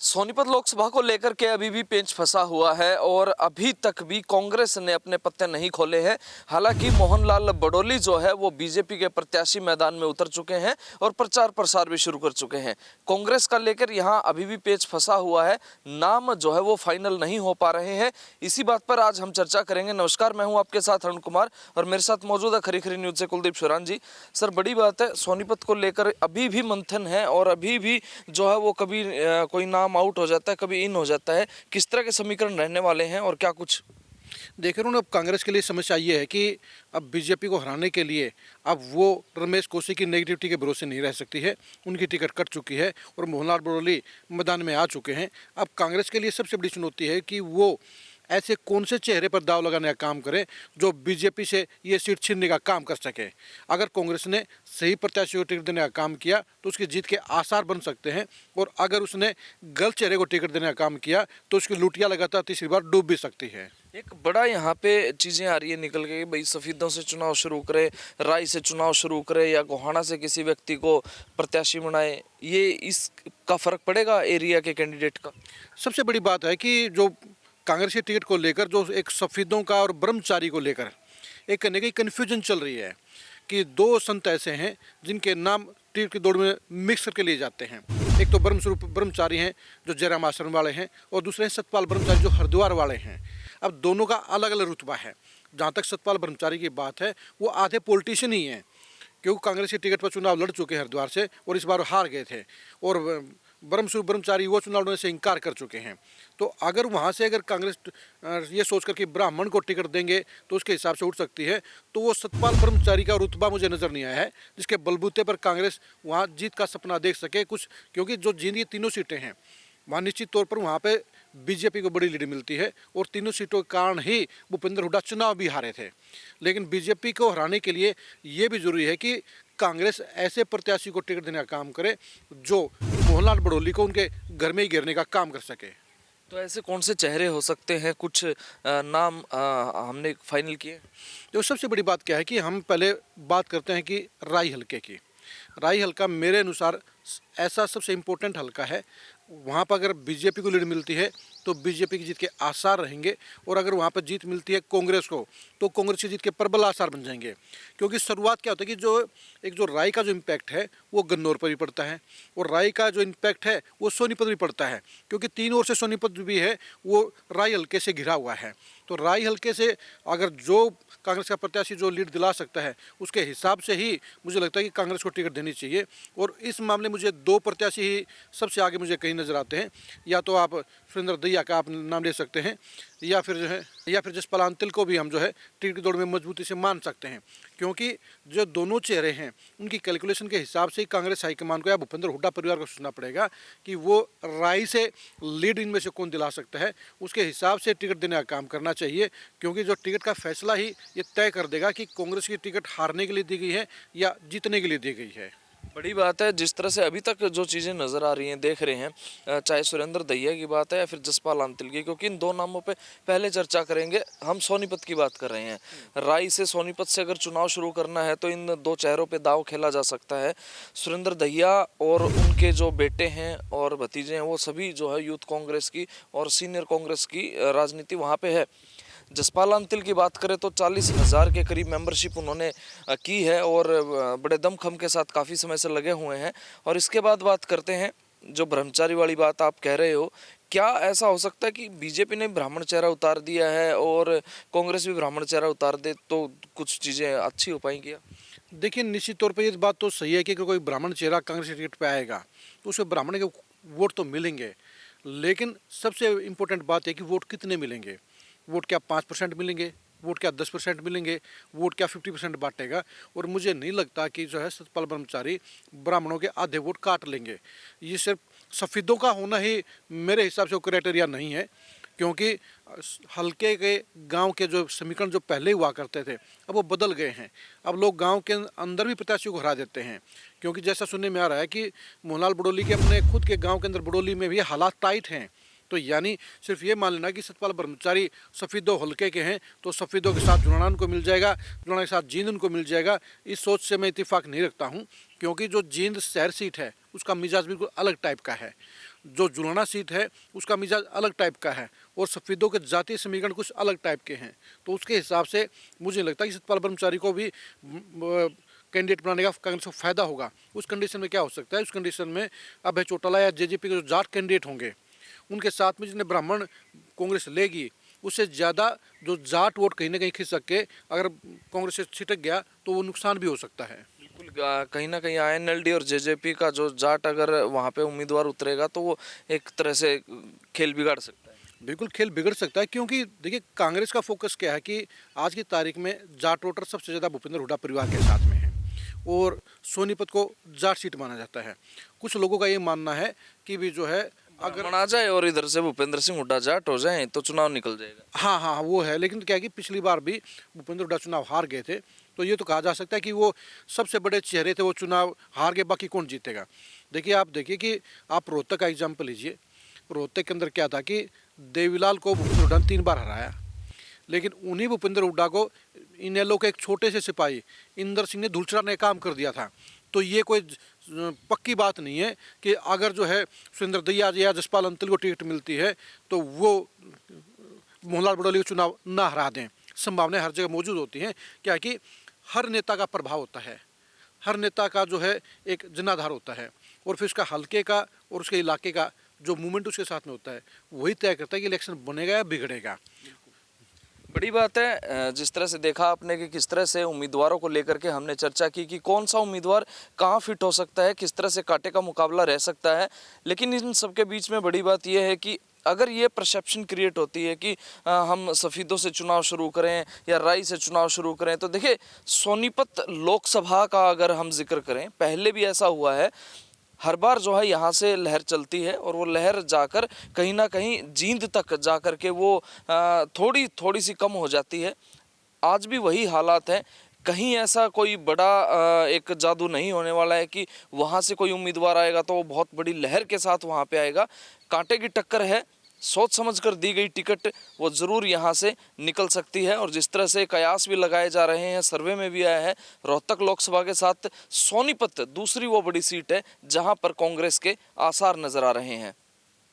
सोनीपत लोकसभा को लेकर के अभी भी पेंच फंसा हुआ है और अभी तक भी कांग्रेस ने अपने पत्ते नहीं खोले हैं। हालांकि मोहनलाल बडोली जो है वो बीजेपी के प्रत्याशी मैदान में उतर चुके हैं और प्रचार प्रसार भी शुरू कर चुके हैं। कांग्रेस का लेकर यहां अभी भी पेंच फंसा हुआ है, नाम जो है वो फाइनल नहीं हो पा रहे हैं। इसी बात पर आज हम चर्चा करेंगे। नमस्कार, मैं हूँ आपके साथ अरुण कुमार और मेरे साथ मौजूद है खरी खरी न्यूज से कुलदीप शुरान जी। सर, बड़ी बात है, सोनीपत को लेकर अभी भी मंथन है और अभी भी जो है वो कभी कोई नाम आउट हो जाता है, कभी इन हो जाता है। किस तरह के समीकरण रहने वाले हैं और क्या कुछ देख रहे हो ना। अब कांग्रेस के लिए समस्या ये है कि अब बीजेपी को हराने के लिए अब वो रमेश कौशिक की नेगेटिविटी के भरोसे नहीं रह सकती है। उनकी टिकट कट चुकी है और मोहनलाल बडोली मैदान में आ चुके हैं। अब कांग्रेस के लिए सबसे बड़ी चुनौती है कि वो ऐसे कौन से चेहरे पर दाव लगाने का काम करें जो बीजेपी से ये सीट छीनने का काम कर सके। अगर कांग्रेस ने सही प्रत्याशी को टिकट देने का काम किया तो उसकी जीत के आसार बन सकते हैं, और अगर उसने गलत चेहरे को टिकट देने का काम किया तो उसकी लुटिया लगातार तीसरी बार डूब भी सकती है। एक बड़ा यहाँ पे चीजें आ रही है निकल के, भाई सफेदों से चुनाव शुरू करे, राय से चुनाव शुरू करे या गोहाना से किसी व्यक्ति को प्रत्याशी बनाए, ये इसका फर्क पड़ेगा एरिया के कैंडिडेट का। सबसे बड़ी बात है कि जो कांग्रेस की टिकट को लेकर जो एक सफेदों का और ब्रह्मचारी को लेकर एक कहने की कन्फ्यूजन चल रही है कि दो संत ऐसे हैं जिनके नाम टिकट की दौड़ में मिक्स करके लिए जाते हैं। एक तो ब्रह्मस्वरूप ब्रह्मचारी हैं जो जयराम आश्रम वाले हैं, और दूसरे हैं सतपाल ब्रह्मचारी जो हरिद्वार वाले हैं। अब दोनों का अलग अलग रुतबा है। जहाँ तक सतपाल ब्रह्मचारी की बात है, वो आधे पॉलिटिशियन ही हैं, क्योंकि कांग्रेस की टिकट पर चुनाव लड़ चुके हैं हरिद्वार से और इस बार हार गए थे, और ब्रह्मस्वरूप ब्रह्मचारी वो चुनाव लड़ने से इनकार कर चुके हैं। तो अगर वहाँ से अगर कांग्रेस ये सोचकर कि ब्राह्मण को टिकट देंगे तो उसके हिसाब से उठ सकती है, तो वो सतपाल ब्रह्मचारी का रुतबा मुझे नज़र नहीं आया है जिसके बलबूते पर कांग्रेस वहाँ जीत का सपना देख सके कुछ। क्योंकि जो जीत ये तीनों सीटें हैं वहाँ निश्चित तौर पर वहाँ पे बीजेपी को बड़ी लीड मिलती है, और तीनों सीटों के कारण ही भूपेंद्र हुड्डा चुनाव भी हारे थे। लेकिन बीजेपी को हराने के लिए ये भी जरूरी है कि कांग्रेस ऐसे प्रत्याशी को टिकट देने का काम करे जो मोहनलाल बडोली को उनके घर में ही घेरने का काम कर सके। तो ऐसे कौन से चेहरे हो सकते हैं, कुछ नाम हमने फाइनल किए। तो सबसे बड़ी बात क्या है कि हम पहले बात करते हैं कि राई हल्के की। राई हल्का मेरे अनुसार ऐसा सबसे इम्पोर्टेंट हल्का है, वहाँ पर अगर बीजेपी को लीड मिलती है तो बीजेपी की जीत के आसार रहेंगे, और अगर वहाँ पर जीत मिलती है कांग्रेस को तो कांग्रेस की जीत के प्रबल आसार बन जाएंगे। क्योंकि शुरुआत क्या होता है कि जो राय का जो इम्पैक्ट है वो गन्नौर पर भी पड़ता है, और राय का जो इम्पैक्ट है वो सोनीपत भी पड़ता है, क्योंकि तीन ओर से सोनीपत भी है वो राय हल्के से घिरा हुआ है। तो राय हल्के से अगर जो कांग्रेस का प्रत्याशी जो लीड दिला सकता है उसके हिसाब से ही मुझे लगता है कि कांग्रेस को टिकट देनी चाहिए। और इस मामले मुझे दो प्रत्याशी ही सबसे आगे मुझे कहीं नज़र आते हैं। या तो आप सुरेंद्र दैया का आप नाम ले सकते हैं, या फिर जसपाल अंतिल को भी हम जो है टिकट की दौड़ में मजबूती से मान सकते हैं। क्योंकि जो दोनों चेहरे हैं उनकी कैलकुलेशन के हिसाब से ही कांग्रेस हाईकमान को या भूपेंद्र हुड्डा परिवार को सोचना पड़ेगा कि वो राय से लीड इनमें से कौन दिला सकता है, उसके हिसाब से टिकट देने का काम करना चाहिए। क्योंकि जो टिकट का फैसला ही ये तय कर देगा कि कांग्रेस की टिकट हारने के लिए दी गई है या जीतने के लिए दी गई है। बड़ी बात है, जिस तरह से अभी तक जो चीज़ें नज़र आ रही हैं, देख रहे हैं, चाहे सुरेंद्र दैया की बात है या फिर जसपाल अंतिल की, क्योंकि इन दो नामों पे पहले चर्चा करेंगे। हम सोनीपत की बात कर रहे हैं। राय से सोनीपत से अगर चुनाव शुरू करना है तो इन दो चेहरों पे दाव खेला जा सकता है। सुरेंद्र दैया और उनके जो बेटे हैं और भतीजे हैं वो सभी जो है यूथ कांग्रेस की और सीनियर कांग्रेस की राजनीति वहाँ पे है। जसपाल अंतिल की बात करें तो 40,000 के करीब मेंबरशिप उन्होंने की है और बड़े दमखम के साथ काफ़ी समय से लगे हुए हैं। और इसके बाद बात करते हैं जो ब्रह्मचारी वाली बात आप कह रहे हो, क्या ऐसा हो सकता है कि बीजेपी ने ब्राह्मण चेहरा उतार दिया है और कांग्रेस भी ब्राह्मण चेहरा उतार दे तो कुछ चीज़ें अच्छी हो पाएंगी? देखिए, निश्चित तौर पर ये बात तो सही है कि अगर कोई ब्राह्मण चेहरा कांग्रेस की टिकट पर आएगा तो उसे ब्राह्मण के वोट तो मिलेंगे, लेकिन सबसे इम्पोर्टेंट बात है कि वोट कितने मिलेंगे। वोट क्या 5% मिलेंगे, वोट क्या 10% मिलेंगे, वोट क्या 50% बांटेगा। और मुझे नहीं लगता कि जो है सतपाल ब्रह्मचारी ब्राह्मणों के आधे वोट काट लेंगे। ये सिर्फ सफ़ेदों का होना ही मेरे हिसाब से वो क्राइटेरिया नहीं है, क्योंकि हल्के के गांव के जो समीकरण जो पहले हुआ करते थे अब वो बदल गए हैं। अब लोग गांव के अंदर भी प्रत्याशियों को हरा देते हैं, क्योंकि जैसा सुनने में आ रहा है कि मोहनलाल बडोली के अपने खुद के गाँव के अंदर बडोली में भी हालात टाइट हैं। तो यानी सिर्फ ये मान लेना कि सतपाल ब्रह्मचारी सफ़ेदों हल्के के हैं तो सफ़ेदों के साथ जुड़ाना उनको मिल जाएगा, जुड़ाना के साथ जींद उनको मिल जाएगा, इस सोच से मैं इत्तेफाक नहीं रखता हूँ। क्योंकि जो जींद शहर सीट है उसका मिजाज बिल्कुल अलग टाइप का है। जो जुलाना सीट है उसका मिजाज अलग टाइप का है और सफ़ेदों के जातीय समीकरण कुछ अलग टाइप के हैं। तो उसके हिसाब से मुझे लगता है कि सतपाल ब्रह्मचारी को भी कैंडिडेट बनाने का कांग्रेस को फायदा होगा। उस कंडीशन में क्या हो सकता है, उस कंडीशन में अभय चौटाला या जेजेपी के जो जाट कैंडिडेट होंगे उनके साथ में जितने ब्राह्मण कांग्रेस लेगी उससे ज़्यादा जो जाट वोट कहीं ना कहीं खिंच सके, अगर कांग्रेस से छिटक गया तो वो नुकसान भी हो सकता है। बिल्कुल कहीं ना कहीं आईएनएलडी और जेजेपी का जो जाट अगर वहाँ पे उम्मीदवार उतरेगा तो वो एक तरह से खेल बिगाड़ सकता है। बिल्कुल खेल बिगड़ सकता है, क्योंकि देखिए कांग्रेस का फोकस क्या है कि आज की तारीख में जाट वोटर सबसे ज़्यादा भूपेंद्र हुड्डा परिवार के साथ में है और सोनीपत को जाट सीट माना जाता है। कुछ लोगों का ये मानना है कि भी जो है अगर आ जाए और इधर से भूपेंद्र सिंह हुड्डा जाट हो जाए तो चुनाव निकल जाएगा। हाँ हाँ वो है, लेकिन क्या है कि पिछली बार भी भूपेंद्र हुड्डा चुनाव हार गए थे, तो ये तो कहा जा सकता है कि वो सबसे बड़े चेहरे थे, वो चुनाव हार गए, बाकी कौन जीतेगा। देखिए कि आप रोहतक का एग्जाम्पल लीजिए। रोहतक के अंदर क्या था कि देवीलाल को भूपेंद्र हुड्डा ने 3 बार हराया, लेकिन उन्हीं भूपेंद्र हुड्डा को इनेलो के एक छोटे से सिपाही इंदर सिंह ने धूलचरा ने काम कर दिया था। तो ये कोई पक्की बात नहीं है कि अगर जो है सुरेंद्र दैया या जसपाल अंतिल को टिकट मिलती है तो वो मोहनलाल बड़ौली को चुनाव ना हरा दें। संभावनाएं हर जगह मौजूद होती हैं, क्या कि हर नेता का प्रभाव होता है, हर नेता का जो है एक जनाधार होता है और फिर उसका हल्के का और उसके इलाके का जो मूवमेंट उसके साथ में होता है वही तय करता है कि इलेक्शन बनेगा या बिगड़ेगा। बड़ी बात है जिस तरह से देखा आपने कि किस तरह से उम्मीदवारों को लेकर के हमने चर्चा की कि कौन सा उम्मीदवार कहाँ फिट हो सकता है, किस तरह से कांटे का मुकाबला रह सकता है। लेकिन इन सबके बीच में बड़ी बात यह है कि अगर ये परसेप्शन क्रिएट होती है कि हम सफ़ेदों से चुनाव शुरू करें या राई से चुनाव शुरू करें, तो देखिए सोनीपत लोकसभा का अगर हम जिक्र करें, पहले भी ऐसा हुआ है, हर बार जो है यहाँ से लहर चलती है और वो लहर जाकर कहीं ना कहीं जींद तक जाकर के वो थोड़ी सी कम हो जाती है। आज भी वही हालात है, कहीं ऐसा कोई बड़ा एक जादू नहीं होने वाला है कि वहाँ से कोई उम्मीदवार आएगा तो वो बहुत बड़ी लहर के साथ वहाँ पे आएगा। कांटे की टक्कर है, सोच समझ कर दी गई टिकट वो ज़रूर यहाँ से निकल सकती है। और जिस तरह से कयास भी लगाए जा रहे हैं, सर्वे में भी आया है, रोहतक लोकसभा के साथ सोनीपत दूसरी वो बड़ी सीट है जहाँ पर कांग्रेस के आसार नज़र आ रहे हैं।